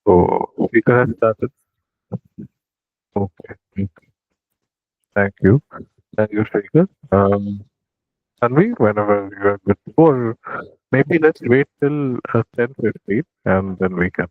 So speaker has started. Okay. Thank you. Thank you, speaker. Tanvi, whenever you are good to go, or maybe let's wait till 10:15 and then we can.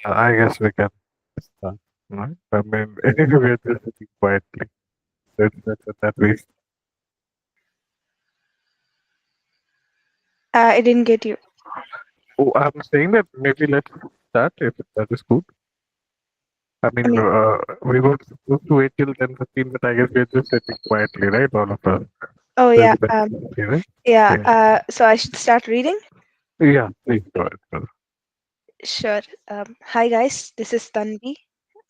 I guess we can start. Right? I mean, anyway, we are just sitting quietly. That's that we. I didn't get you. Oh, I'm saying that maybe let's start if that is good. I I mean, mean, we were supposed to wait till 10:15, but I guess we're just sitting quietly, right? All of us. oh So it's yeah, better, right? yeah. Yeah. So I should start reading. Yeah, please go ahead. Brother. Sure. Hi guys, this is Thanvi,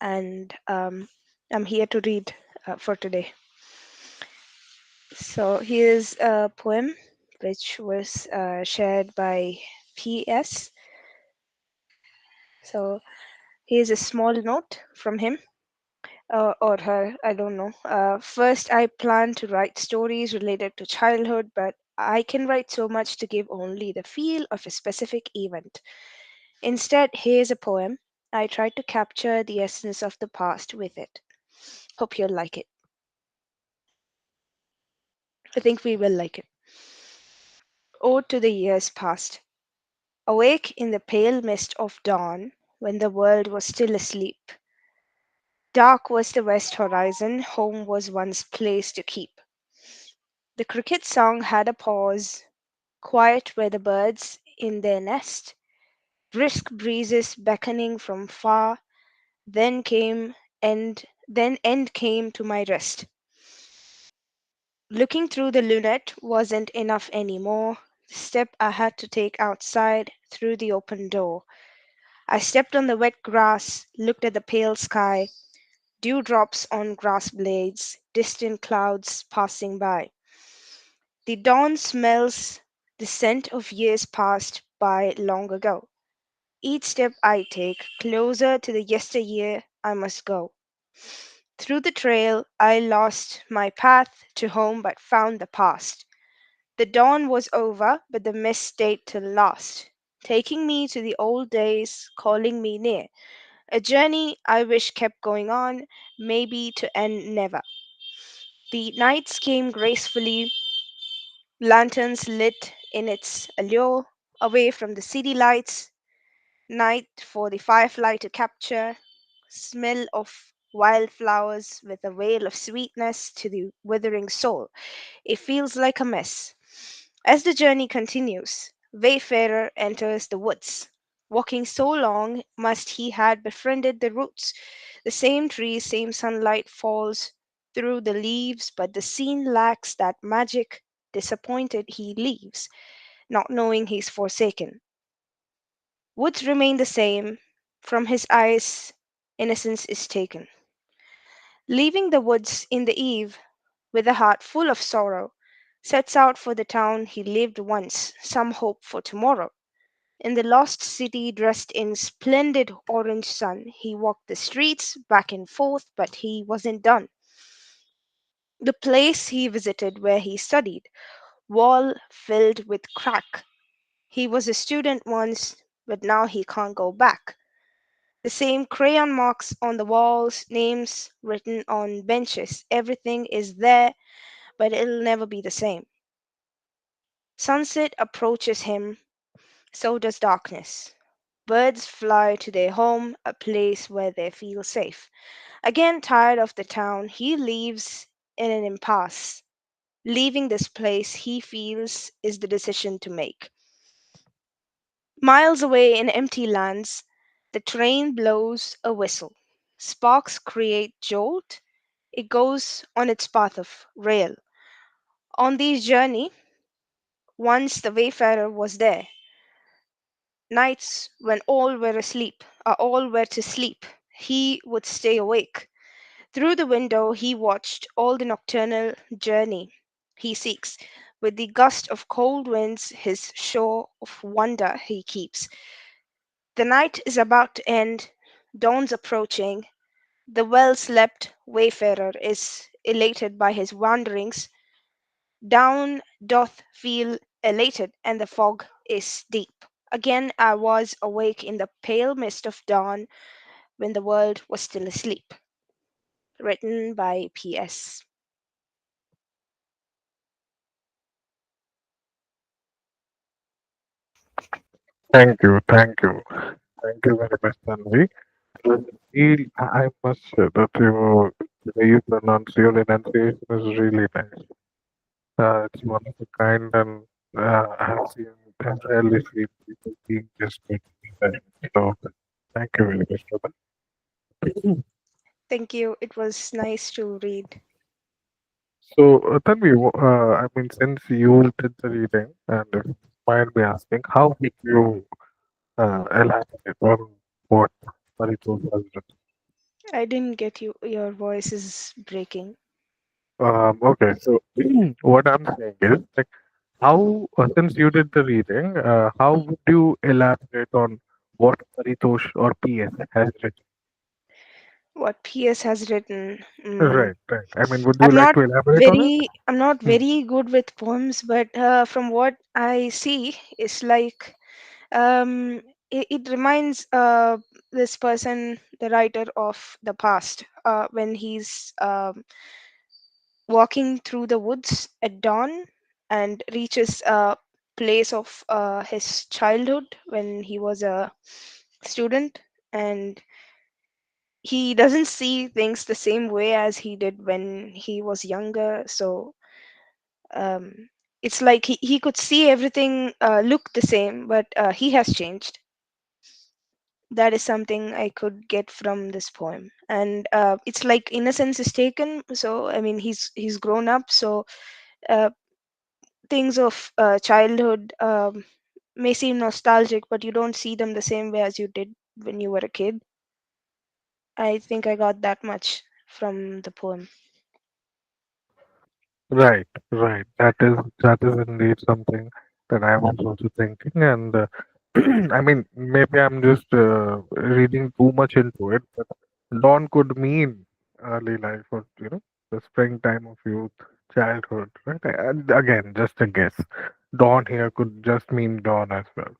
and I'm here to read for today. So here's a poem which was shared by PS. So here's a small note from him or her, I don't know. First, I plan to write stories related to childhood, but I can write so much to give only the feel of a specific event. Instead, here's a poem. I tried to capture the essence of the past with it. Hope you'll like it. I think we will like it. Ode to the years past. Awake in the pale mist of dawn, when the world was still asleep. Dark was the west horizon, home was one's place to keep. The cricket song had a pause, quiet were the birds in their nest, brisk breezes beckoning from far, then came end came to my rest. Looking through the lunette wasn't enough anymore. The step I had to take outside through the open door. I stepped on the wet grass, looked at the pale sky, dewdrops on grass blades, distant clouds passing by. The dawn smells the scent of years passed by long ago. Each step I take, closer to the yesteryear I must go. Through the trail I lost my path to home but found the past. The dawn was over, but the mist stayed till last, taking me to the old days, calling me near. A journey I wish kept going on, maybe to end never. The nights came gracefully, lanterns lit in its allure, away from the city lights, night for the firefly to capture, smell of wildflowers with a veil of sweetness to the withering soul. It feels like a mess. As the journey continues, Wayfarer enters the woods. Walking so long, must he had befriended the roots. The same trees, same sunlight falls through the leaves, but the scene lacks that magic. Disappointed, he leaves, not knowing he's forsaken. Woods remain the same. From his eyes, innocence is taken. Leaving the woods in the eve, with a heart full of sorrow, sets out for the town he lived once, some hope for tomorrow. In the lost city, dressed in splendid orange sun, he walked the streets back and forth, but he wasn't done. The place he visited where he studied, wall filled with crack. He was a student once, but now he can't go back. The same crayon marks on the walls, names written on benches, everything is there, but it'll never be the same. Sunset approaches him, so does darkness. Birds fly to their home, a place where they feel safe. Again, tired of the town, he leaves in an impasse. Leaving this place, he feels, is the decision to make. Miles away in empty lands, the train blows a whistle. Sparks create jolt. It goes on its path of rail. On this journey, once the wayfarer was there. Nights when all were to sleep, he would stay awake. Through the window he watched all the nocturnal journey he seeks. With the gust of cold winds, his show of wonder he keeps. The night is about to end, dawn's approaching. The well slept wayfarer is elated by his wanderings. Down doth feel elated, and the fog is deep. Again I was awake in the pale mist of dawn when the world was still asleep. Written by P.S. Thank you. Thank you very much, Tanvi. I must say that the way you pronounce your enunciation is really nice. It's one of a kind, and I've rarely seen people being this good. So, thank you very much for that. Thank you. It was nice to read. So, Tanvi, I mean, since you did the reading, and if you mind me asking, how did you elaborate on what Maritul has written? I didn't get you. Your voice is breaking. Okay, so what I'm saying is, like, how, since you did the reading, how would you elaborate on what Paritosh or PS has written? What P.S. has written. Right. I mean, would you like to elaborate on it? I'm not Hmm. very good with poems, but from what I see, it's like it reminds this person, the writer of the past, when he's walking through the woods at dawn and reaches a place of his childhood when he was a student, and he doesn't see things the same way as he did when he was younger. So um, it's like he could see everything look the same, but he has changed. That is something I could get from this poem. And it's like innocence is taken. So I mean, he's grown up. So uh, things of childhood may seem nostalgic, but you don't see them the same way as you did when you were a kid. I think I got that much from the poem. Right. That is indeed something that I was also thinking, and I mean, maybe I'm just reading too much into it, but dawn could mean early life, or the springtime of youth, childhood, right? And again, just a guess. Dawn here could just mean dawn as well.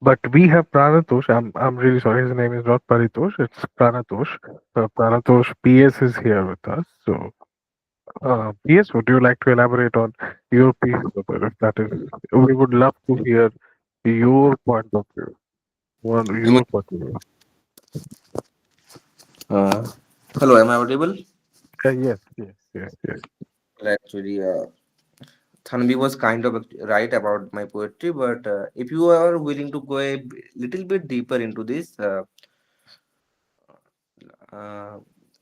But we have Pranatosh. I'm really sorry. His name is not Paritosh. It's Pranatosh. Pranatosh PS is here with us. So PS, would you like to elaborate on your piece of it? If that is, we would love to hear your point of view. One, I mean, your point of view. uh, hello, am I audible? Yes, yes, yes, yes. Well, actually, Thanvi was kind of right about my poetry, but if you are willing to go a little bit deeper into this, uh,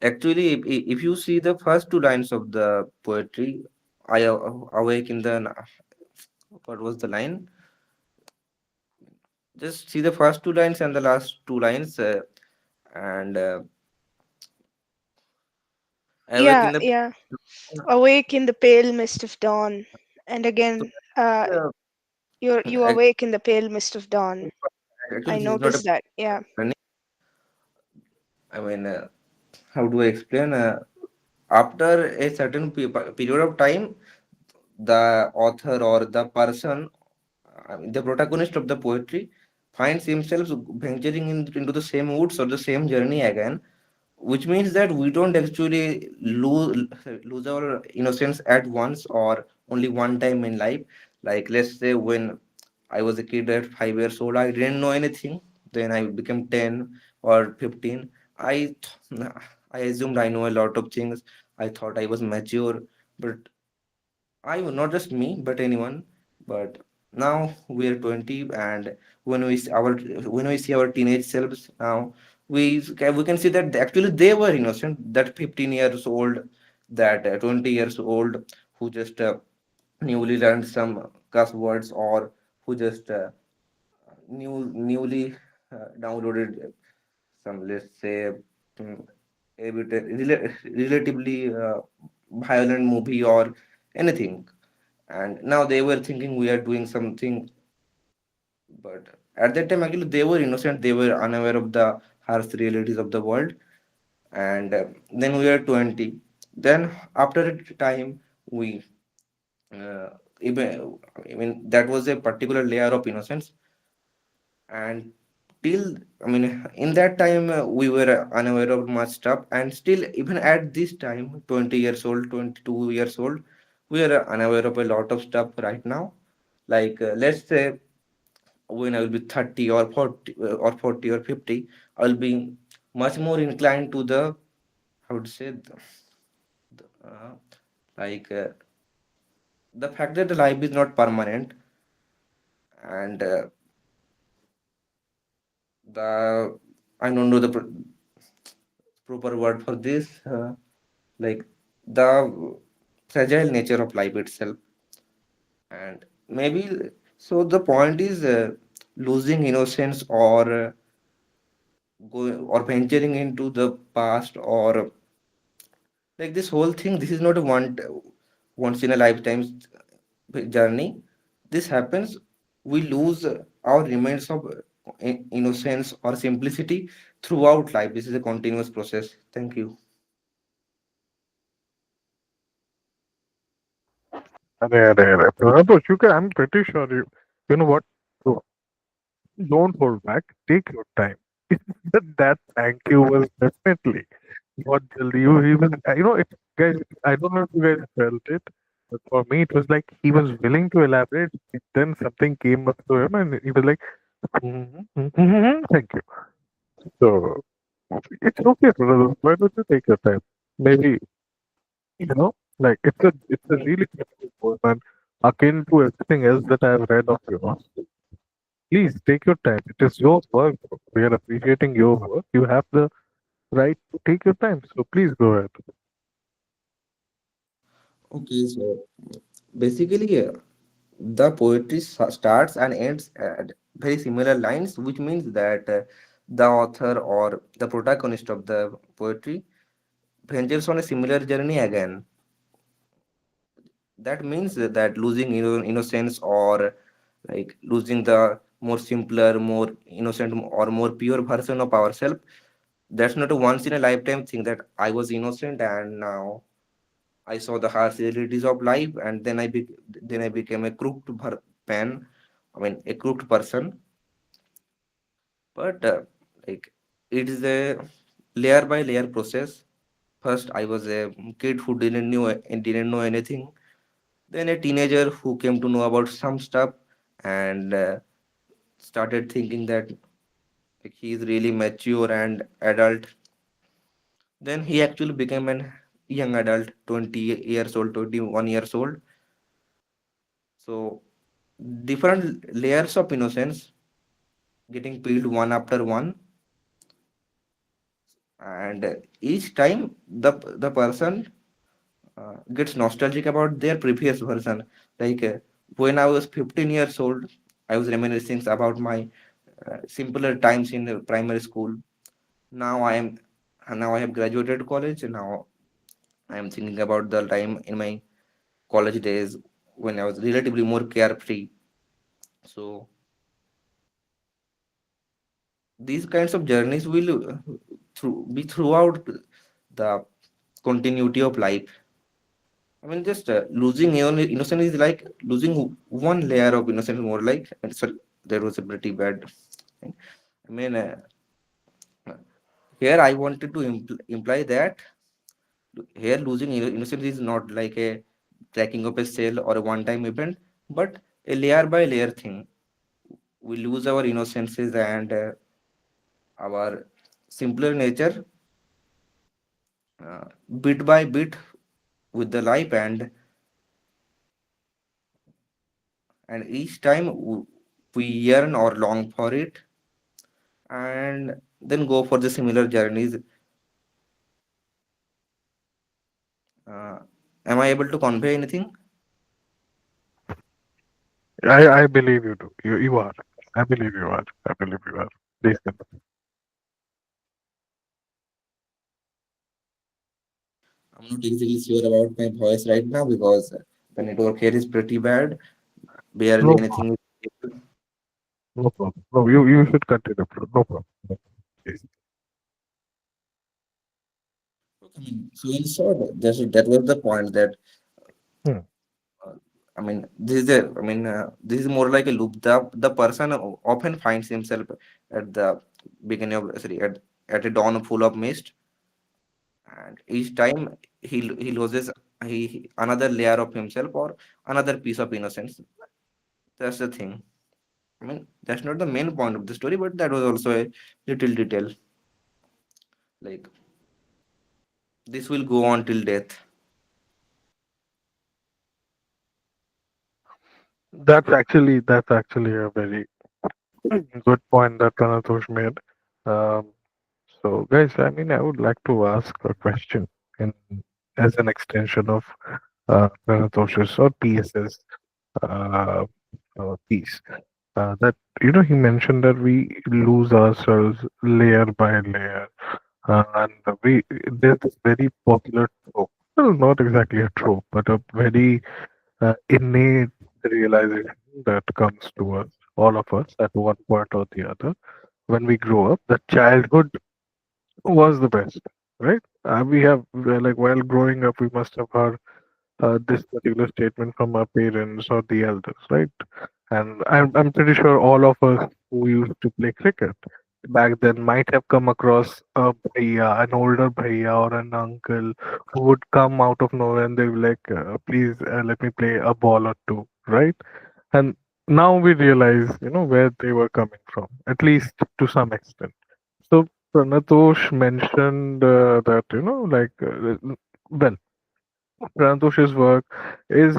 actually, if you see the first two lines of the poetry, I awake in the what was the line? Just see the first two lines and the last two lines, and I awake Yeah, in the. yeah. Awake in the pale mist of dawn. And So, again, you ac- awake in the pale mist of dawn. actually, I this is not a. noticed that. Yeah. I mean, how do I explain? After a certain period of time, the author or the person, I mean, the protagonist of the poetry, finds himself venturing into the same woods or the same journey again, which means that we don't actually lose our innocence at once or only one time in life. Like, let's say when I was a kid at 5 years old, I didn't know anything. Then I became 10 or 15. I assumed I know a lot of things. I thought I was mature, but I not just me, but anyone. But now we are 20, and when we see our teenage selves now, we can see that actually they were innocent. That 15 years old, that 20 years old, who just newly learned some cuss words, or who just newly downloaded some, let's say, mm, a bit relatively violent movie or anything, and now they were thinking we are doing something, but at that time actually they were innocent, they were unaware of the harsh realities of the world. And then we are 20. Then after a time we uh, even, I mean, that was a particular layer of innocence. And till, I mean, in that time we were unaware of much stuff, and still even at this time, 20 years old, 22 years old, we are unaware of a lot of stuff right now. Like, let's say when I will be 30 or 40 or 40 or 50, I'll be much more inclined to the, I would say, like the fact that the life is not permanent, and the, I don't know the proper word for this, like the fragile nature of life itself. And maybe, so the point is, losing innocence or going or venturing into the past, or like this whole thing, this is not a once in a lifetime journey. This happens, we lose our remains of innocence or simplicity throughout life. This is a continuous process. Thank you. Pranatosh, I'm pretty sure you know what? So, don't hold back. Take your time. That thank you was definitely what he was. It, guys. I don't know if you guys felt it, but for me, it was like he was willing to elaborate. Then something came up to him, and he was like, "Thank you." So it's okay, brother. Why don't you take your time? Maybe like it's a really beautiful poem, and akin to everything else that I have read of yours. Please take your time. It is your work. We are appreciating your work. You have the right to take your time. So please go ahead. Okay, so basically, the poetry starts and ends at very similar lines, which means that the author or the protagonist of the poetry ventures on a similar journey again. That means that losing innocence, or like losing the more simpler, more innocent, or more pure version of ourselves. That's not a once in a lifetime thing that I was innocent and now I saw the harsh realities of life, and then I became a crooked pen. I mean, a crooked person. But like it is a layer by layer process. First, I was a kid who didn't know anything. Then a teenager who came to know about some stuff and started thinking that like, he is really mature and adult. Then he actually became an young adult, 20 years old, 21 years old. So different layers of innocence getting peeled one after one, and each time the person gets nostalgic about their previous version. Like when I was 15 years old, I was reminiscing about my simpler times in primary school. Now I am now I have graduated college, and now I am thinking about the time in my college days when I was relatively more carefree. So these kinds of journeys will be throughout the continuity of life. I mean, just losing innocence is like losing one layer of innocence more like. And sorry, that was a pretty bad thing. I mean, here I wanted to imply that here losing innocence is not like a cracking of a shell or a one-time event, but a layer by layer thing. We lose our innocences and our simpler nature bit by bit with the life, and each time we yearn or long for it, and then go for the similar journeys. uh, am I able to convey anything? I believe you do. You are. I believe you are. I believe you are. Please continue. I'm not exactly sure about my voice right now because the network here is pretty bad. Barely No anything. problem. No problem. No, you should continue, bro. No problem. No problem. Please. So in short, that was the point that Hmm. uh, this is more like a loop. The person often finds himself at the beginning of sorry at a dawn full of mist, and each time he loses another layer of himself or another piece of innocence. That's the thing. I mean, that's not the main point of the story, but that was also a little detail. Like this will go on till death. That's actually a very good point that Pranatosh made. Um, so, guys, I mean, I would like to ask a question in as an extension of Pranatosh's or PS's uh, piece. That he mentioned that we lose ourselves layer by layer, and we there's this very popular trope. Well, not exactly a trope, but a very innate realization that comes to us, all of us, at one point or the other. When we grow up, that childhood was the best, right? Like, while growing up, we must have heard this particular statement from our parents or the elders, right? And I'm pretty sure all of us who used to play cricket back then might have come across a bhaiya, an older bhaiya or an uncle who would come out of nowhere and they were like, please let me play a ball or two, right? And now we realize, where they were coming from, at least to some extent. So Pranatosh mentioned that, well, Pranatosh's work is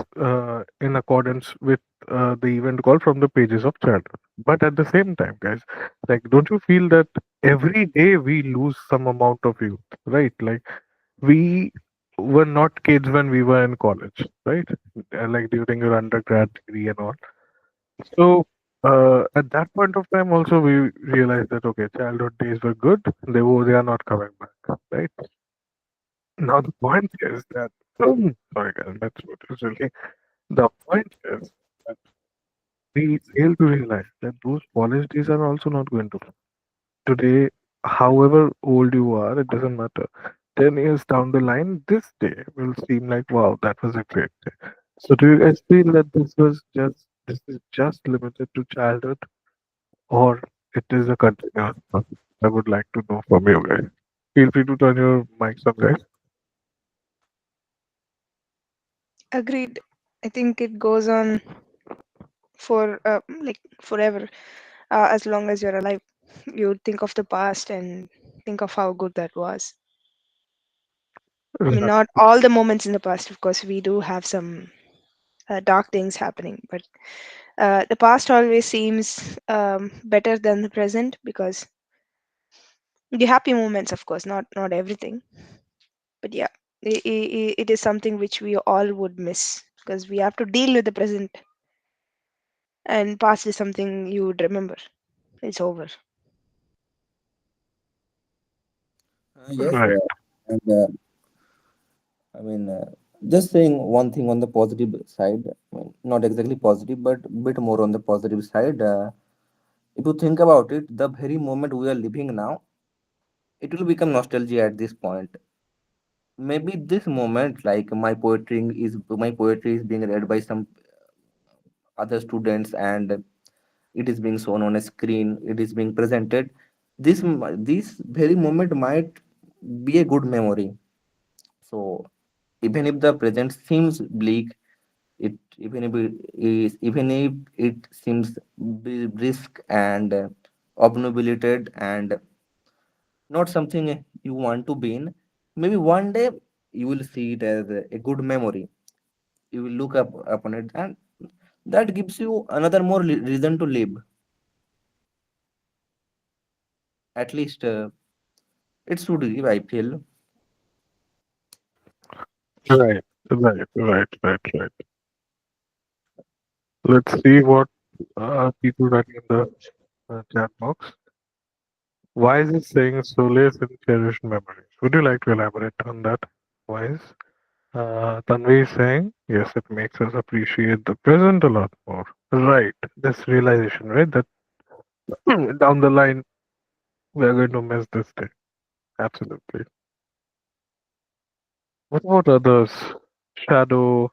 in accordance with the event called From the Pages of Childhood. But at the same time, guys, like, don't you feel that every day we lose some amount of youth, right? Like, we were not kids when we were in college, right? Like during your undergrad degree and all. So at that point of time, also we realized that okay, childhood days were good. They are not coming back, right? Now the point is that sorry guys, that's what is really the point is that we fail to realize that those college days are also not going to come. Today, however old you are, it doesn't matter. 10 years down the line, this day will seem like wow, that was a great day. So do you guys feel that this is just limited to childhood, or It is a continuous one. I would like to know from you guys. Feel free to turn your mics on, guys. Agreed. I think it goes on for like forever. As long as you're alive, you think of the past and think of how good that was. I mean, Right. not all the moments in the past, of course. We do have some dark things happening, but the past always seems better than the present because the happy moments, of course, not everything, but yeah, it is something which we all would miss because we have to deal with the present, and past is something you would remember. It's over. Yes, Right. and I mean, just saying one thing on the positive side, I mean, not exactly positive, but bit more on the positive side. If you think about it, the very moment we are living now, it will become nostalgia at this point. Maybe this moment, like my poetry is being read by some other students, and it is being shown on a screen. It is being presented. This very moment might be a good memory. So even if the present seems bleak, it even if it seems brisk and obnubilated and not something you want to be in, maybe one day you will see it as a good memory. You will look up upon it, and that gives you another more reason to live. At least it should give, I feel. Right. Right. Let's see what people writing in the chat box. Why is it saying solace in cherished memories? Would you like to elaborate on that? Why is Tanvi is saying, yes, it makes us appreciate the present a lot more. Right. This realization, right? That down the line, we are going to miss this day. Absolutely. What about others? Shadow,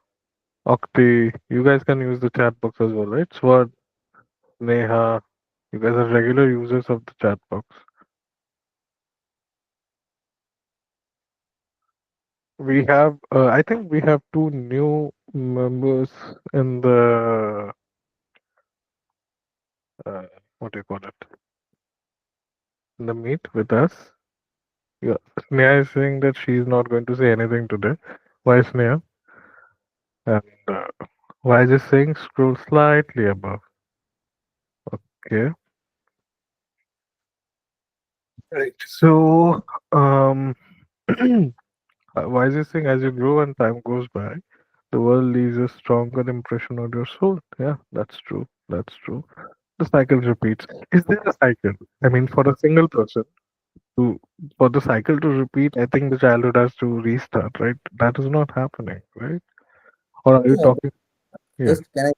Okti, you guys can use the chat box as well, right? Sword, Neha, you guys are regular users of the chat box. We have, I think we have two new members in the, uh, what do you call it, in the meet with us. Yeah. Sneha is saying that she's not going to say anything today. Why, Sneha? And why is it saying scroll slightly above? Okay. Right. So, why is it saying as you grow and time goes by, the world leaves a stronger impression on your soul? Yeah, that's true. That's true. The cycle repeats. Is there a cycle? I mean, for a single person to for the cycle to repeat, I think the childhood has to restart, right? That is not happening, right? Or are you Yeah, talking? Yeah. just can I?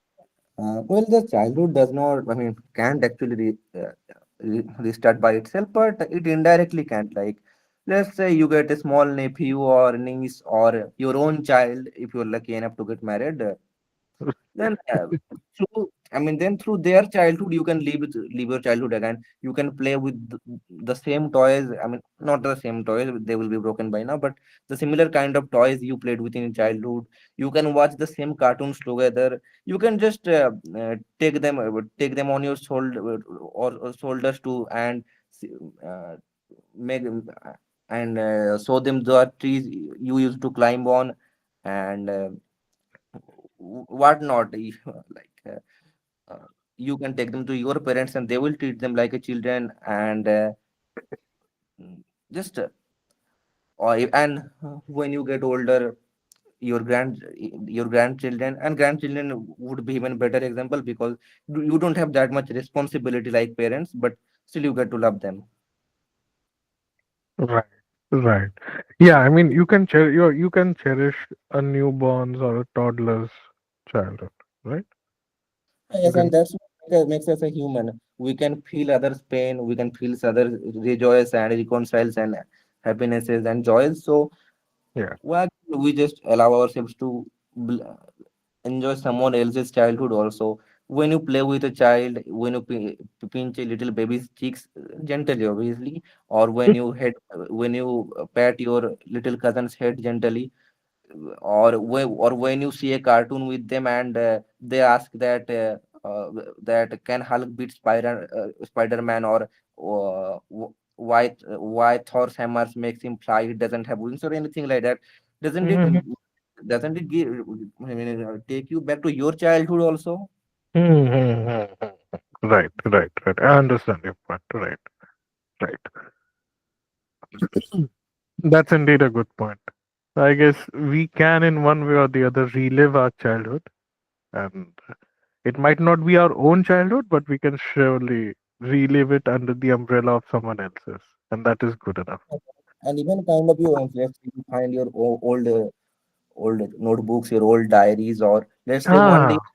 Well, the childhood does not, I mean, can't actually restart by itself, but it indirectly can. Like, let's say you get a small nephew or niece or your own child, if you're lucky enough to get married. Then through their childhood you can live your childhood again. You can play with the same toys. I mean, not the same toys, they will be broken by now, but the similar kind of toys you played with in childhood. You can watch the same cartoons together. You can just take them on your shoulder, or shoulders too, and uh, make and show them the trees you used to climb on, and what not. Like you can take them to your parents and they will treat them like a children, and just and when you get older, your grandchildren and grandchildren would be even better example, because you don't have that much responsibility like parents, but still you get to love them. Right. Right. Yeah, I mean, you can cherish a newborn's or a toddler's childhood, right? You Yes, and can. that's what makes us a human. We can feel others pain, we can feel others rejoice and reconciles and happinesses and joys. So Yeah. why we just allow ourselves to bl- enjoy someone else's childhood also. when you play with a child, when you pinch a little baby's cheeks gently, obviously, or when you pat your little cousin's head gently, or when you see a cartoon with them and they ask that can Hulk beat Spider-Man, or why Thor's hammers makes him fly, he doesn't have wings or anything like that. Doesn't it Mhm. I mean, take you back to your childhood also? Mhm. Right, right, right. I understand your point. Right, right. That's indeed a good point. I guess we can, in one way or the other, relive our childhood, and it might not be our own childhood, but we can surely relive it under the umbrella of someone else's, and that is good enough. And even kind of your own, let's say you find your old notebooks, your old diaries, or let's say one day, Ah,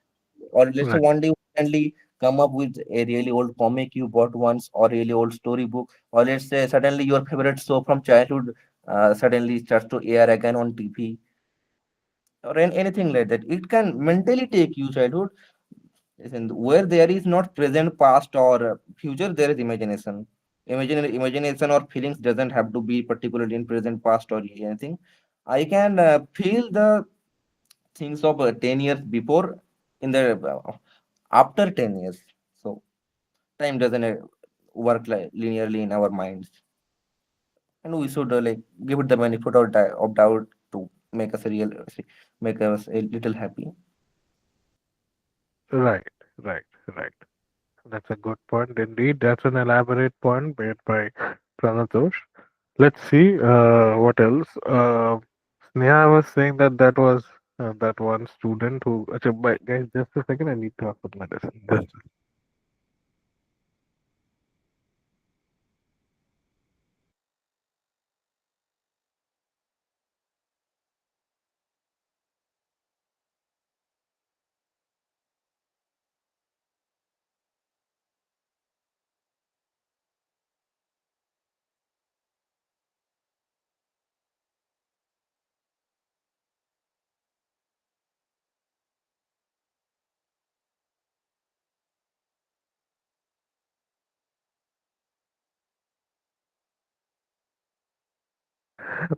right. you suddenly come up with a really old comic you bought once, or really old storybook, or let's say suddenly your favorite show from childhood suddenly starts to air again on TV, or anything like that. It can mentally take you childhood. Listen, where there is not present, past, or future, there is imagination. Imagination or feelings doesn't have to be particularly in present, past, or anything. I can feel the things of 10 years before in the after 10 years. So time doesn't work like linearly in our minds, and we should like give it the benefit of doubt to make us make us a little happy. Right, right, right. That's a good point indeed. That's an elaborate point made by Pranatosh. Let's see what else. Sneha was saying that that was that one student who. Achha, but guys, just a second. I need to have some medicine. Just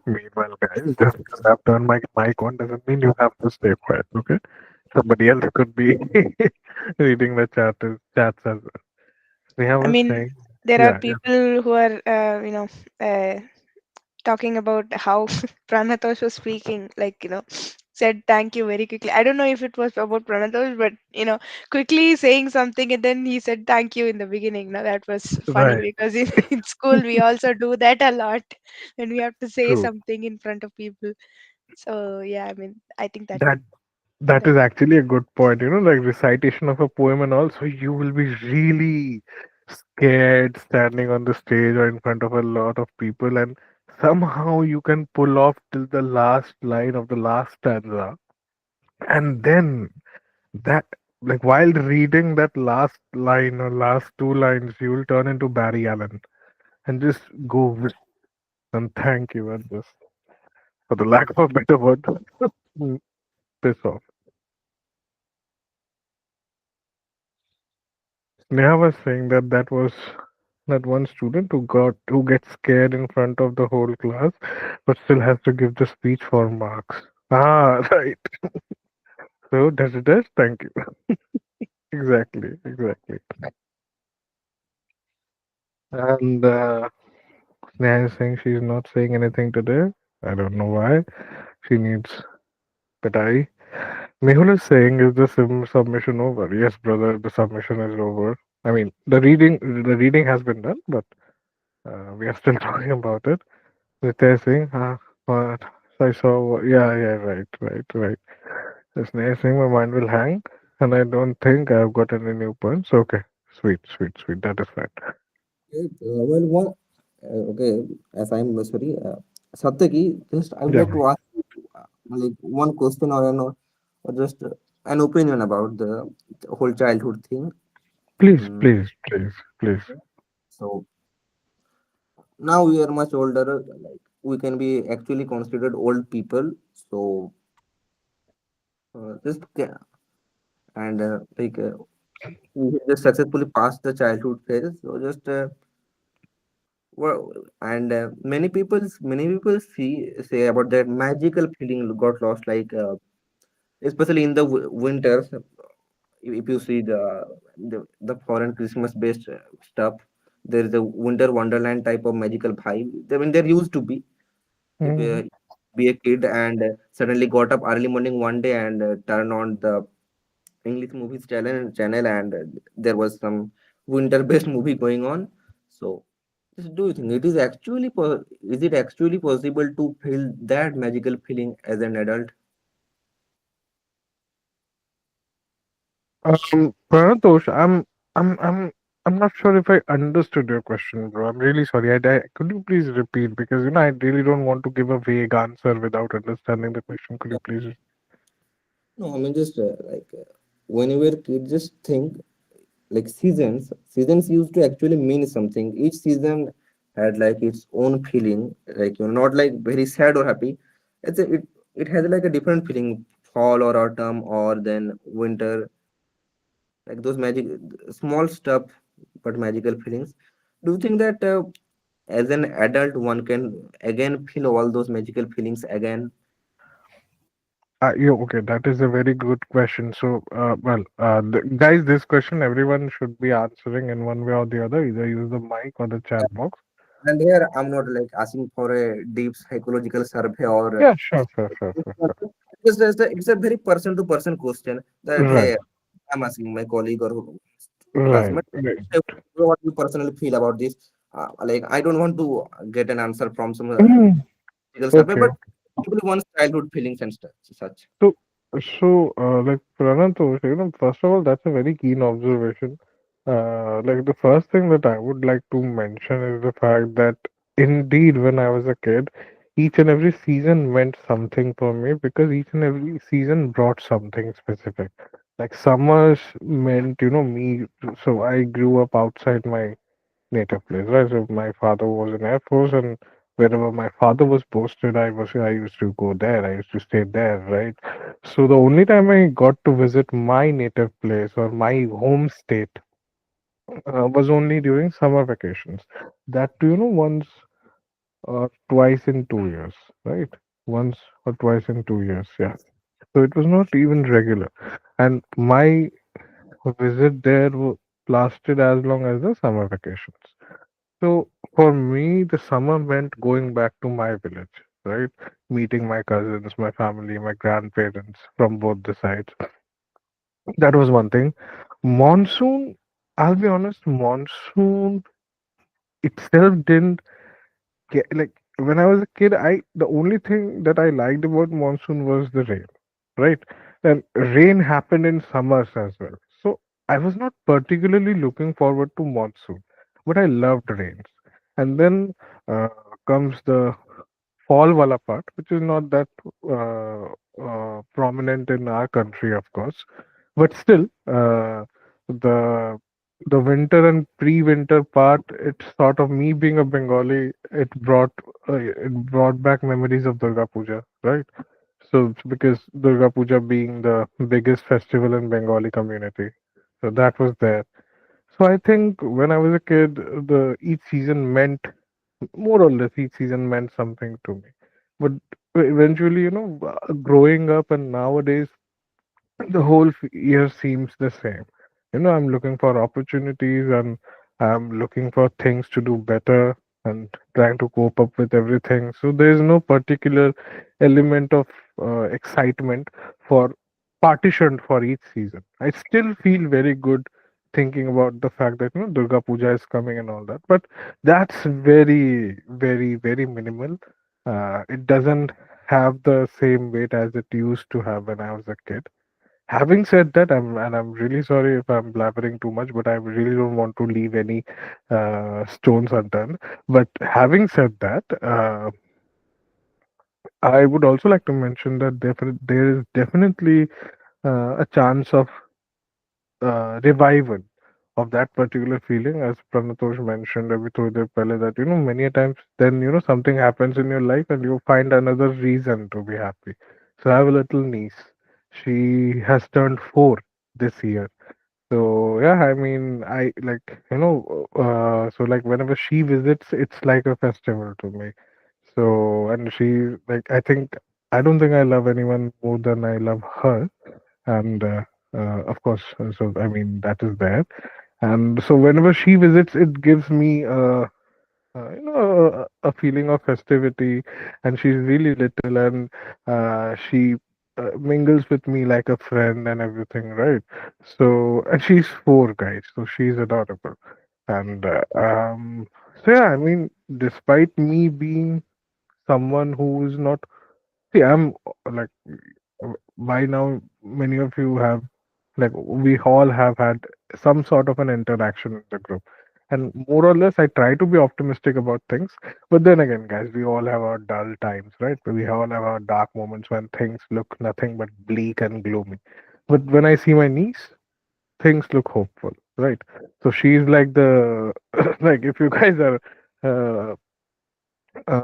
meanwhile, guys, just because I've turned my mic on doesn't mean you have to stay quiet. Okay, somebody else could be reading the chats as well. Sneha I was mean, saying, there are yeah, yeah. people who are, talking about how Pranatosh was speaking, like, said thank you very quickly. I don't know if it was about Pranatosh, but, quickly saying something and then he said thank you in the beginning. Now that was funny Right, because in school we also do that a lot when we have to say true. something in front of people. So yeah, I mean, I think that That that that is actually a good point. Like recitation of a poem, and also you will be really scared standing on the stage or in front of a lot of people, and somehow you can pull off till the last line of the last stanza, and then that, like while reading that last line or last two lines, you will turn into Barry Allen and just go with and thank you and just, for the lack of a better word, piss off. Neha was saying that that was that one student who gets scared in front of the whole class, but still has to give the speech for marks. Ah, right. So does it is? Thank you. Exactly, exactly. And Neha is saying she's not saying anything today. I don't know why. She needs Pitai. Mehul is saying, is the submission over? Yes, brother, the submission is over. I mean, the reading has been done, but we are still talking about it. Nithya is saying, what? I saw, yeah, yeah, right, right, right. Sneh is saying, my mind will hang, and I don't think I've got any new points. Okay, sweet, sweet, sweet. That is fine. Okay, well, one okay, as I'm sorry, Satyaki, just I would Yeah, like to ask you, like one question, or or just an opinion about the whole childhood thing. please, Mm, please, please, please. so now we are much older, like we can be actually considered old people. So just and like we have just successfully passed the childhood phase. So just well, and many people say about that magical feeling got lost, like especially in the winters. If you see the foreign Christmas based stuff, there is a winter wonderland type of magical vibe. I mean, there used to be. If Mhm. be a kid and suddenly got up early morning one day and turn on the English movies channel and there was some winter based movie going on. So just do you think is it actually possible to feel that magical feeling as an adult? Pranatosh, I'm not sure if I understood your question, bro. I'm really sorry. Could you please repeat? Because I really don't want to give a vague answer without understanding the question. Could you please? No, I mean just when you were kid, just think like seasons used to actually mean something. Each season had like its own feeling, like not like very sad or happy. It has like a different feeling, fall or autumn or then winter, like those magic small stuff but magical feelings. Do you think that as an adult one can again feel all those magical feelings again? Yeah, okay, that is a very good question. So, guys, this question everyone should be answering in one way or the other. Either use the mic or the chat box. And here I'm not like asking for a deep psychological survey or Yeah, sure, sure, sure, sure, sure. it's a very person to person question that Right, hey, I'm asking my colleague or right, classmate, right. hey, what you personally feel about this. Like I don't want to get an answer from some Mm, physical survey, okay. but people wants childhood feelings and such. So, like Pranatosh, first of all, that's a very keen observation. Like the first thing that I would like to mention is the fact that indeed, when I was a kid, each and every season meant something for me because each and every season brought something specific. Like summers meant, me. So I grew up outside my native place, right? So my father was in Air Force, and wherever my father was posted, I used to go there. I used to stay there, right? So the only time I got to visit my native place or my home state was only during summer vacations. That too, once or twice in 2 years, right? Once or twice in 2 years, yeah. So it was not even regular, and my visit there lasted as long as the summer vacations. So for me, the summer meant going back to my village, right? Meeting my cousins, my family, my grandparents from both the sides. That was one thing. Monsoon, I'll be honest, monsoon itself didn't get like when I was a kid, I the only thing that I liked about monsoon was the rain, right? And rain happened in summers as well. So I was not particularly looking forward to monsoon, but I loved rains. And then uh, comes the fall wala part, which is not that uh, prominent in our country, of course, but still, the the winter and pre-winter part, it's sort of me being a Bengali. It brought back memories of Durga Puja, right? So because Durga Puja being the biggest festival in Bengali community, so that was there. So I think when I was a kid, the each season meant more or less each season meant something to me. But eventually, growing up and nowadays, the whole year seems the same. I'm looking for opportunities and I'm looking for things to do better and trying to cope up with everything. So there is no particular element of excitement for partitioned for each season. I still feel very good thinking about the fact that Durga Puja is coming and all that, but that's very, very, very minimal. It doesn't have the same weight as it used to have when I was a kid. Having said that, I'm really sorry if I'm blabbering too much, but I really don't want to leave any stones unturned. But having said that, I would also like to mention that there is definitely a chance of revival of that particular feeling, as Pranatosh mentioned a bit earlier, pehle, that many a times then something happens in your life and you find another reason to be happy. So I have a little niece. She has turned 4 this year. So yeah, I mean, I like so like whenever she visits, it's like a festival to me. So and she like I don't think I love anyone more than I love her, and of course, so I mean that is there, and so whenever she visits, it gives me a feeling of festivity, and she's really little, and she mingles with me like a friend and everything, right? So, and she's four, guys, so she's adorable, and so yeah, I mean, despite me being someone who is not, see, I'm like by now many of you have like we all have had some sort of an interaction in the group, and more or less I try to be optimistic about things, but then again, guys, we all have our dull times, right? We all have our dark moments when things look nothing but bleak and gloomy. But when I see my niece, things look hopeful, right? So she's like the like uh,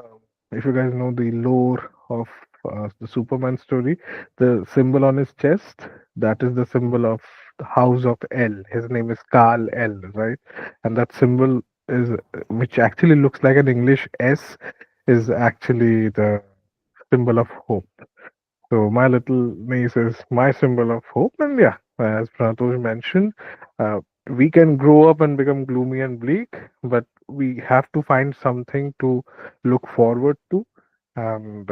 if you guys know the lore of the Superman story, the symbol on his chest, that is the symbol of the House of L. His name is Carl L, right? And that symbol is, which actually looks like an English S, is actually the symbol of hope. So my little niece is my symbol of hope, and yeah, as Pranatosh mentioned, we can grow up and become gloomy and bleak, but we have to find something to look forward to, and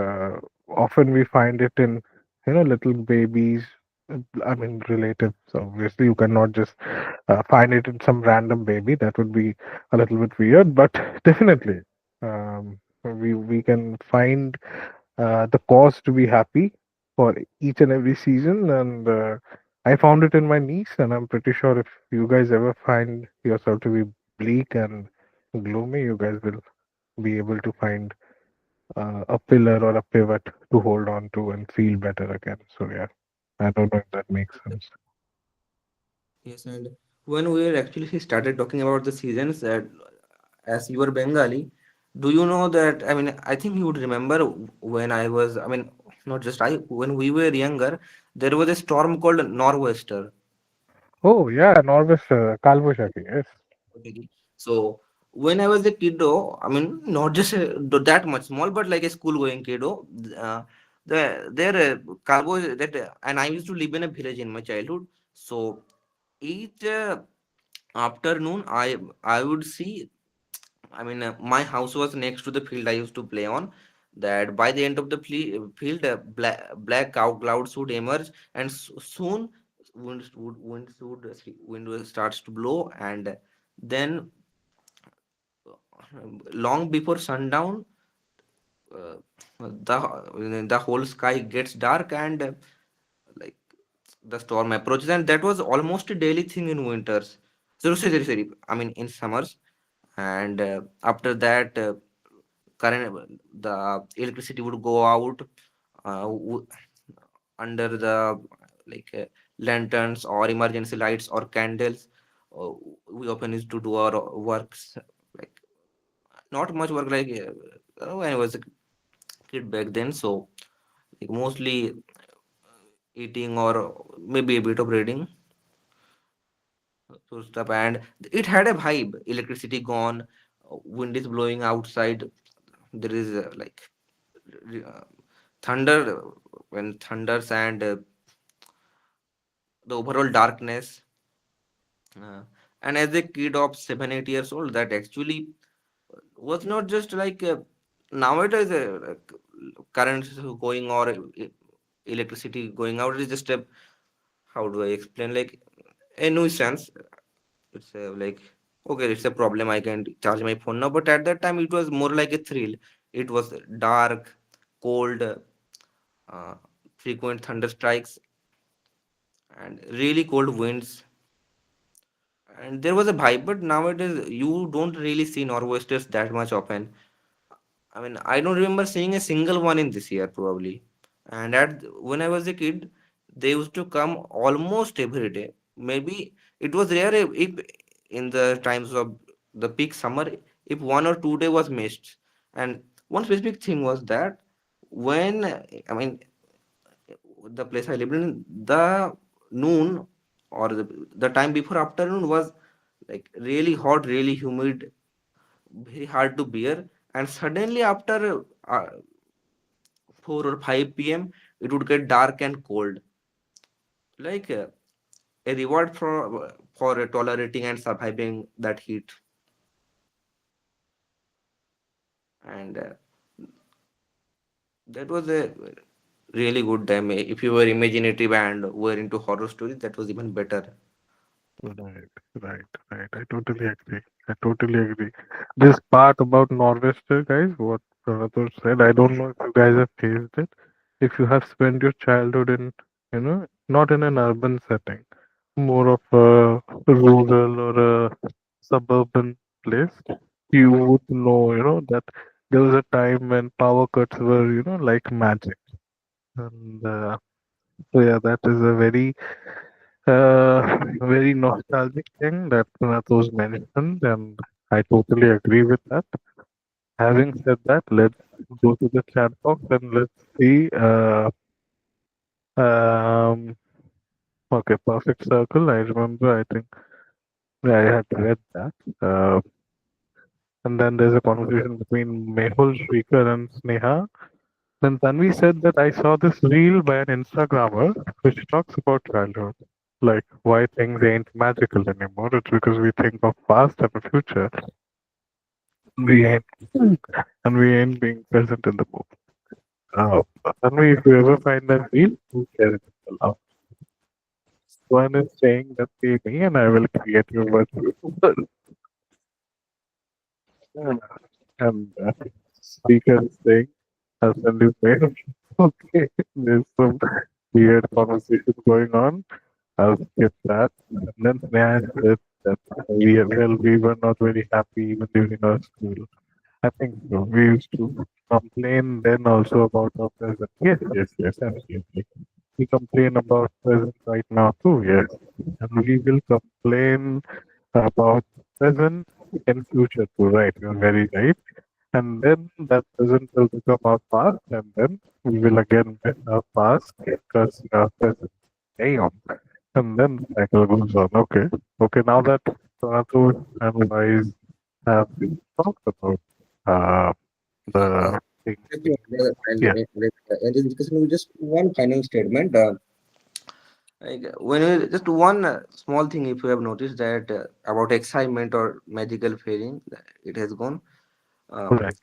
often we find it in little babies. I mean, relatives. Obviously, you cannot just find it in some random baby. That would be a little bit weird, but definitely, we can find the cause to be happy for each and every season. And I found it in my niece, and I'm pretty sure if you guys ever find yourself to be bleak and gloomy, you guys will be able to find a pillar or a pivot to hold on to and feel better again. So yeah, I don't know if that makes sense. Yes, and when we actually started talking about the seasons, as you are Bengali, do you know that? I mean, I think you would remember when I was, I mean, not just I, when we were younger, there was a storm called Nor'wester. Oh yeah, Norvis Kalposhaki, yes. Okay. So when I was a kiddo, I mean, not just that much small, but like a school going kiddo, there cargo that, and I used to live in a village in my childhood. So each afternoon, I would see. I mean, my house was next to the field I used to play on. That by the end of the field, black clouds would emerge, and soon wind starts to blow, and then long before sundown, uh, the whole sky gets dark, and like the storm approaches, and that was almost a daily thing in winters. So sorry, I mean in summers, and after that, current the electricity would go out under the like lanterns or emergency lights or candles. Uh, we often used to do our works like not much work like when I was a kid back then. So like mostly eating or maybe a bit of reading, so stuff. And it had a vibe. Electricity gone, wind is blowing outside. There is uh, thunder when thunders, and the overall darkness. Uh, and as a kid of 7 8 years old, that actually was not just like nowadays like currents going or electricity going out. It's just a, how do I explain, like a nuisance. It's like okay, it's a problem, I can charge my phone now, but at that time it was more like a thrill. It was dark, cold, uh, frequent thunder strikes, and really cold winds, and there was a vibe. But nowadays you don't really see nor'westers that much often. I mean, I don't remember seeing a single one in this year probably. And when I was a kid, they used to come almost every day. Maybe it was rare if in the times of the peak summer, if 1 or 2 day was missed. And one specific thing was that when I mean the place I lived in, the noon. or the time before afternoon was like really hot, really humid, very hard to bear. And suddenly after 4 or 5 p.m., it would get dark and cold. Like a reward for tolerating and surviving that heat. And that was a really good time. If you were imaginative and were into horror stories, that was even better. Right, right. I totally agree. I totally agree. This part about Norwester, guys, what Pranatosh said, I don't know if you guys have faced it. If you have spent your childhood in, not in an urban setting, more of a rural or a suburban place, you would know, that there was a time when power cuts were, like magic. And so, yeah, that is a very nostalgic thing that Pranatosh mentioned, and I totally agree with that. Having said that, let's go to the chat box and let's see. Um, okay, perfect circle. I remember. I think I had read that. Uh, and then there's a conversation between Mehul, Shrikar, and Sneha. Then Tanvi said that I saw this reel by an Instagrammer which talks about childhood. Like why things ain't magical anymore. It's because we think of past and the future. We ain't and we ain't being present in the moment. Tanvi, if you ever find that reel, do share it with the love. One is saying that pay me and I will create your virtual world. And speaker is saying I'll send you mail. Okay, there's some weird conversation going on. I'll skip that. And then Sneha said that we were not very happy even during our school. I think so. We used to complain then also about our present. Yes, absolutely. We complain about present right now too, yes. And we will complain about present in future too, right? You're very right. And then that present will become our past, and then we will again miss our past because our present. Damn. And then the cycle goes on. Okay. Now that Pranatu and Wise have talked about uh, Uh, the things, just one- yeah, in this discussion, we just one final statement. Like when you, just one small thing, if you have noticed that about excitement or magical feeling, it has gone. Uh, right.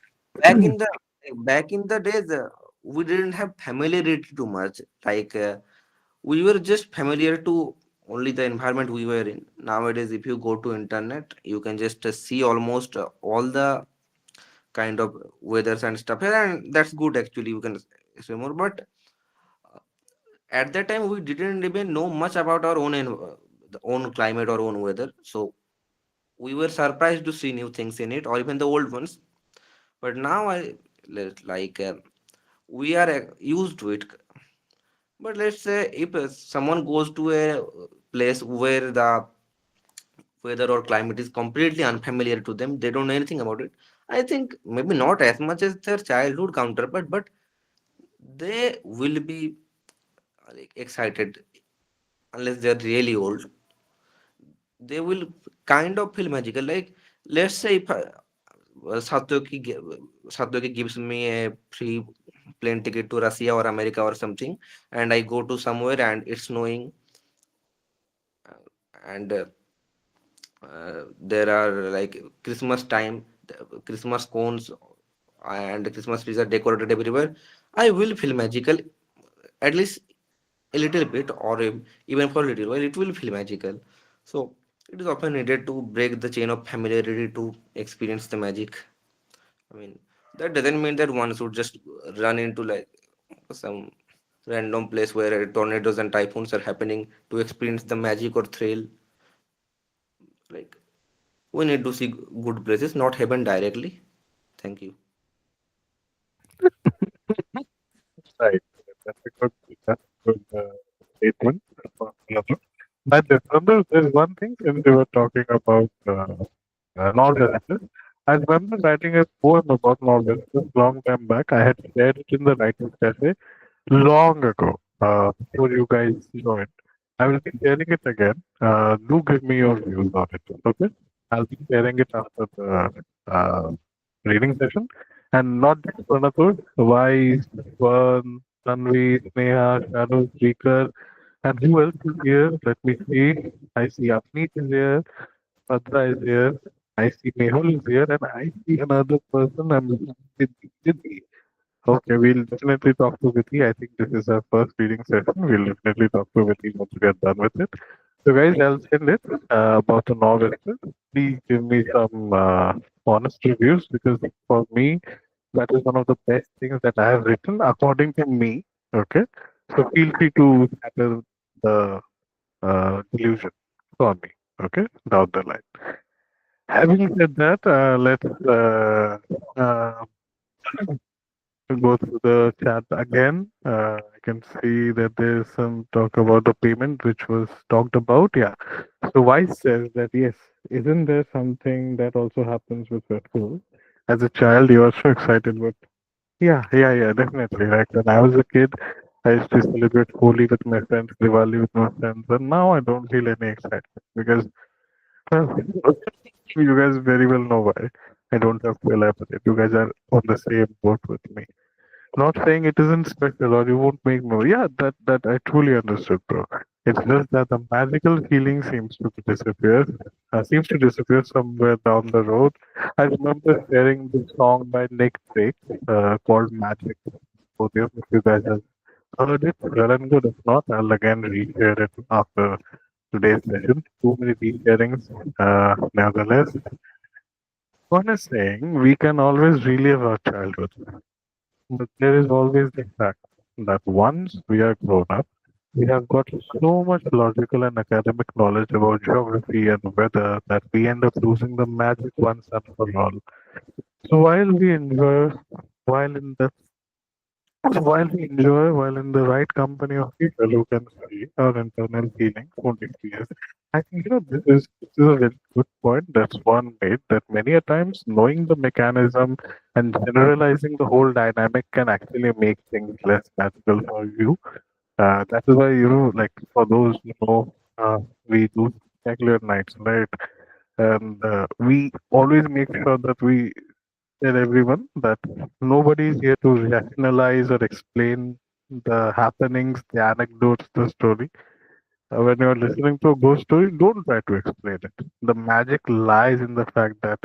back in the back in the days, we didn't have familiarity too much. Like we were just familiar to only the environment we were in. Nowadays, if you go to internet, you can just see almost all the kind of weathers and stuff, and that's good actually. You can say more, but at that time we didn't even know much about our the own climate or own weather, so we were surprised to see new things in it or even the old ones. But now like we are used to it. But let's say if someone goes to a place where the weather or climate is completely unfamiliar to them, they don't know anything about it. I think maybe not as much as their childhood counterpart, but they will be like excited unless they're really old. They will kind of feel magical. Like let's say if Satyoki gives me a free plane ticket to Russia or America or something, and I go to somewhere and it's snowing, and there are like Christmas time, Christmas cones and Christmas trees are decorated everywhere. I will feel magical, at least a little bit, or even for a little while, it will feel magical. So it is often needed to break the chain of familiarity to experience the magic. I mean, that doesn't mean that one should just run into like some random place where tornadoes and typhoons are happening to experience the magic or thrill. Like, we need to see good places, not heaven directly. Thank you. Right. That's a good statement. Another. But there's one thing since we were talking about Norwesters. I remember writing a poem about Norwesters long time back. I had shared it in the Writers Cafe long ago, before you guys joined. I will be sharing it again. Do give me your views on it. Okay. I'll be sharing it after the uh, reading session. And not just Pranatosh, Wise, Vern, Tanvi, Sneha, Shadow, Speaker, and who else is here? Let me see. I see Apneet is here, Padra is here, I see Mehul is here, and I see another person. I'm Vidhi. Okay, we'll definitely talk to Vidhi. I think this is our first reading session. We'll definitely talk to Vidhi once we are done with it. So, guys, I'll send it about the novel. Please give me some honest reviews because for me, that is one of the best things that I have written according to me. Okay, so feel free to shatter the delusion for me. Okay, down the line. Having said that, let's go through the chat again. I can see that there's some talk about the payment which was talked about. Yeah. So Vice says that yes, isn't there something that also happens with festivals? As a child, you are so excited, but yeah, definitely. Like when I was a kid, I used to celebrate Holi with my friends, Diwali with my friends, and now I don't feel any excitement because well, you guys very well know why. I don't have to elaborate. You guys are on the same boat with me. Not saying it isn't special or you won't make more. Yeah, that I truly understood, bro. It's just that the magical feeling seems to disappear somewhere down the road. I remember hearing the song by Nick Drake called Magic. So if you guys have heard it, well and good. If not, I'll again reshare it after today's session. Too many resharings. Nevertheless, one is saying we can always relive our childhood. But there is always the fact that once we are grown up, we have got so much logical and academic knowledge about geography and weather that we end up losing the magic once and for all. So while in the while in the right company of people who can see our internal feelings, won't experience. I think this is a very good point. That's one made that many a times knowing the mechanism and generalizing the whole dynamic can actually make things less magical for you. That is why like for those we do spectacular nights, right? And we always make sure that we tell everyone that nobody is here to rationalize or explain the happenings, the anecdotes, the story. When you're listening to a ghost story, don't try to explain it. The magic lies in the fact that,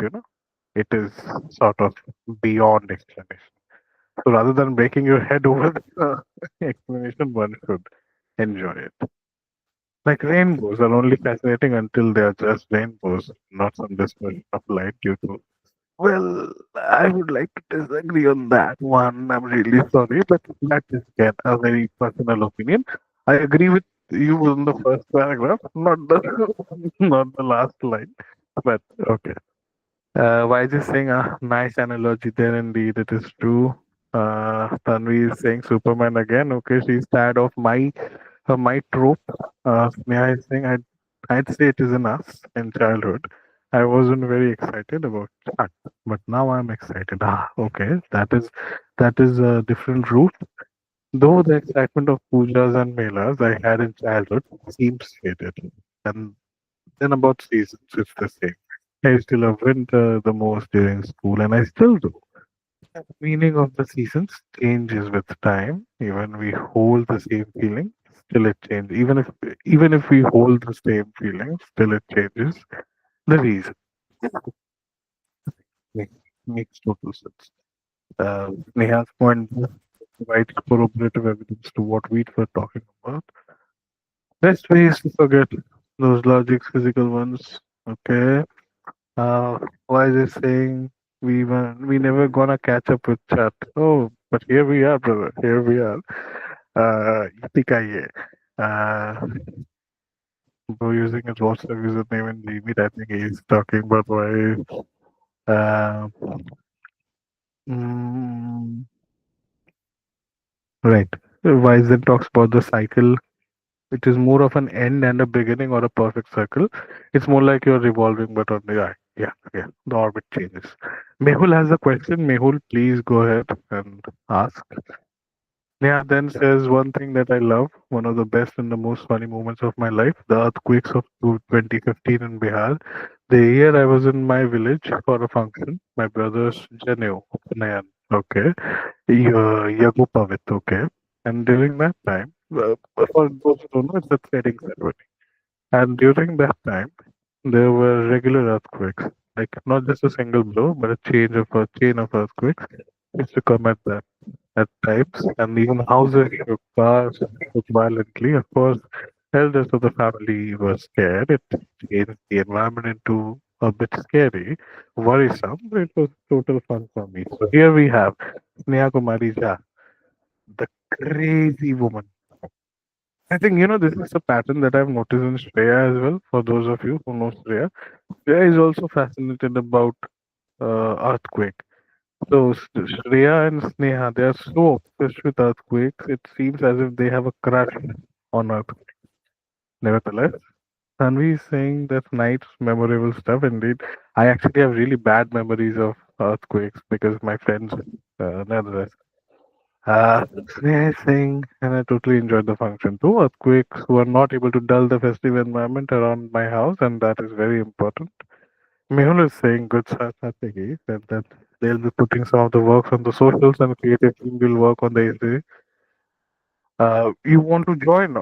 it is sort of beyond explanation. So rather than breaking your head over the explanation, one should enjoy it. Like rainbows are only fascinating until they are just rainbows, not some dispersion of light due to. Well, I would like to disagree on that one. I'm really sorry, but that is again a very personal opinion. I agree with you on the first paragraph, not the not the last line. But okay. Why is he saying a nice analogy there? Indeed, it is true. Tanvi is saying Superman again. Okay, she's tired of my trope. Sneha is saying I'd say it is in us in childhood. I wasn't very excited about that, but now I'm excited. Okay, that is a different route. Though the excitement of pujas and melas I had in childhood seems faded, and then about seasons, it's the same. I used to love winter the most during school, and I still do. The meaning of the seasons changes with time. Even we hold the same feeling, still it changes. Even if we hold the same feeling, still it changes. The reason makes, makes total sense. Neha's point provides corroborative evidence to what we were talking about. Best way is to forget those logics, physical ones. Okay. Why is it saying we never gonna catch up with chat? Oh, but here we are, brother. Here we are. Yippee bro using his WhatsApp username and limit. I think he's talking about why. Uh, mm, right. Weizen talks about the cycle. It is more of an end and a beginning or a perfect circle. It's more like you're revolving, but on the yeah. The orbit changes. Mehul has a question. Mehul, please go ahead and ask. Yeah, then says one thing that I love, one of the best and the most funny moments of my life, the earthquakes of 2015 in Bihar. The year I was in my village for a function, my brother's Janeo, Upaнаян, okay, Yagupavit, okay. And during that time, for those who don't know, it's a wedding ceremony. And during that time, there were regular earthquakes, like not just a single blow, but a chain of earthquakes used to come at times, and even houses shook, cars shook violently. Of course, elders of the family were scared. It changed the environment into a bit scary, worrisome, but it was total fun for me. So here we have Sneha Kumari Jha, the crazy woman. I think this is a pattern that I've noticed in Shreya as well. For those of you who know Shreya, Shreya is also fascinated about earthquake. So Shreya and Sneha, they are so obsessed with earthquakes. It seems as if they have a crush on earthquakes. Nevertheless, Thanvi is saying that's nice, memorable stuff. Indeed, I actually have really bad memories of earthquakes because my friends, nevertheless. Sneha is saying, and I totally enjoyed the function too. Earthquakes were not able to dull the festive environment around my house, and that is very important. Mehul is saying good strategy that they'll be putting some of the works on the socials and creative team will work on the essay. You want to join?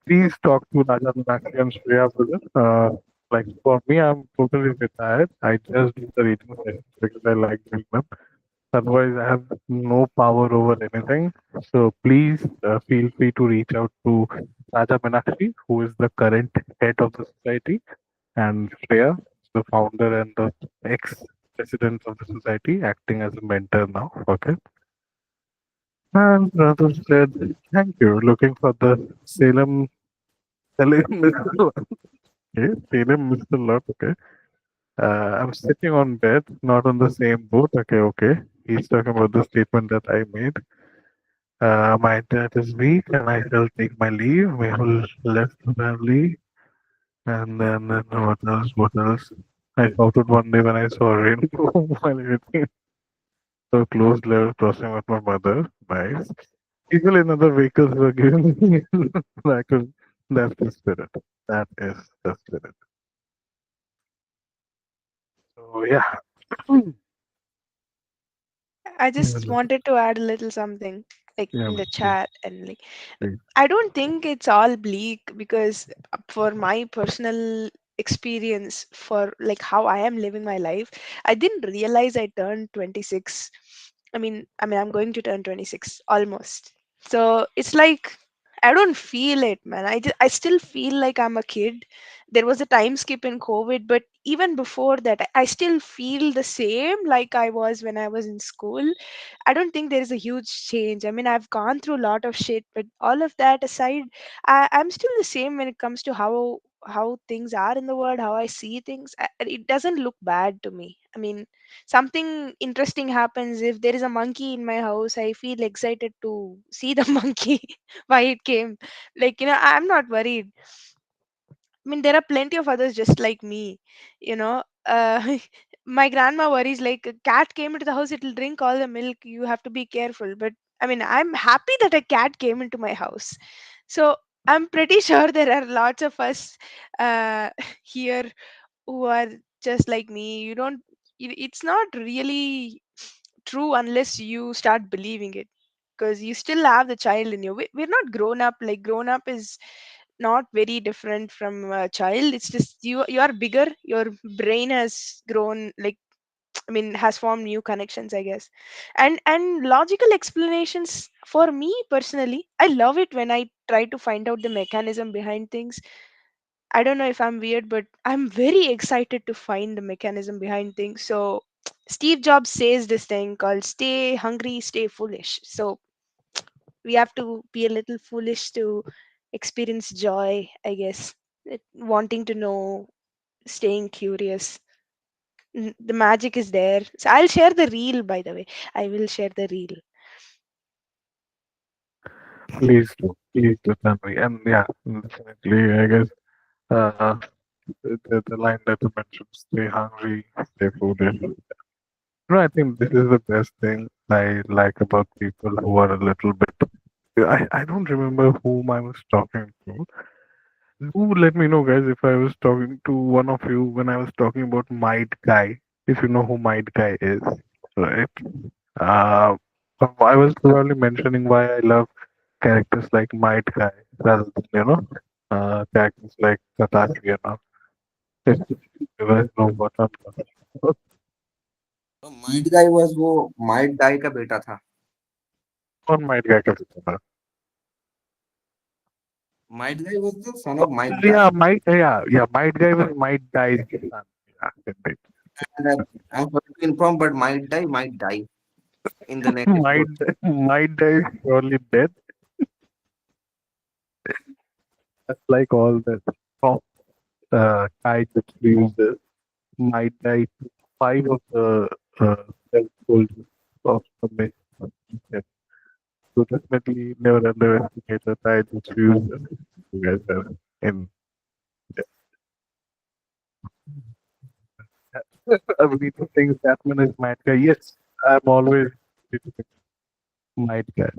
Please talk to Raja Meenakshi and Shreya brother. Like for me, I'm totally retired. I just do the reading sessions because I like doing them. Otherwise, I have no power over anything. So please feel free to reach out to Raja Meenakshi, who is the current head of the society, and Shreya, the founder and the ex-president of the society, acting as a mentor now. Okay. And Radha said, "Thank you. Looking for the Salem Mr. Lot. Okay, Salem Mr. Lot. Okay. I'm sitting on bed, not on the same boat. Okay, okay. He's talking about the statement that I made. My internet is weak and I shall take my leave. Mehul left the family. And then what else? What else? I shouted one day when I saw a rainbow while eating so close level crossing with my mother. Nice. People in other vehicles were giving me like that's the spirit. That is the spirit. So yeah. I just wanted to add a little something like Yeah, in the please, chat and like please. I don't think it's all bleak because for my personal experience for like how I am living my life, I didn't realize I turned 26. I mean I'm going to turn 26 almost. So it's like I don't feel it, man. I still feel like I'm a kid. There was a time skip in COVID, but even before that, I still feel the same like I was when I was in school. I don't think there is a huge change. I mean, I've gone through a lot of shit, but all of that aside, I'm still the same when it comes to how things are in the world, how I see things. It doesn't look bad to me. I mean, something interesting happens if there is a monkey in my house. I feel excited to see the monkey why it came. Like I'm not worried. I mean, there are plenty of others just like me, you know. My grandma worries like a cat came into the house, it'll drink all the milk. You have to be careful. But I mean, I'm happy that a cat came into my house. So I'm pretty sure there are lots of us uh, here who are just like me. You don't. It's not really true unless you start believing it, because you still have the child in you. We're not grown up. Like grown up is not very different from a child. It's just you are bigger, your brain has grown, like I mean has formed new connections, I guess. And logical explanations, for me personally, I love it when I try to find out the mechanism behind things. I don't know if I'm weird, but I'm very excited to find the mechanism behind things. So Steve Jobs says this thing called stay hungry, stay foolish. So we have to be a little foolish to experience joy, I guess. Wanting to know, staying curious. The magic is there. So I'll share the reel, by the way. I will share the reel. Please do, Tanvi. And yeah, definitely, I guess the line that you mentioned, stay hungry, stay foolish. I think this is the best thing I like about people who are a little bit I don't remember whom I was talking to. Do let me know, guys, if I was talking to one of you when I was talking about Might Guy. If you know who Might Guy is, right? Uh, I was probably mentioning why I love characters like Might Guy rather than characters like Satapti. If you guys know what I'm talking about. तो Might guy was वो Might Guy का बेटा था. Or Might Guy का बेटा था. Might guy was the son of Might Guy. Yeah, Might Guy was Might Guy's son. Yeah, right. And I'm sorry to inform, but might die in the next Might episode. Might Guy is surely dead. Just like all the top guys that we use this. Might Guy took five of the soldiers of the mission. Yeah. So definitely never underestimate the tide which we use you guys have in Avneet thinks Batman is Might Guy. Yes, I'm always Might Guy.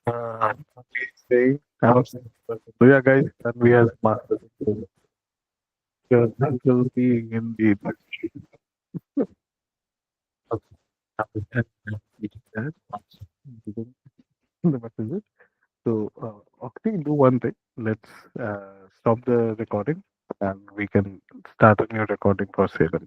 Please say I'm a simple person. So yeah, guys, and we have mastered it. Your mental being indeed. The message. So, okay, do one thing. Let's stop the recording and we can start a new recording for Salem.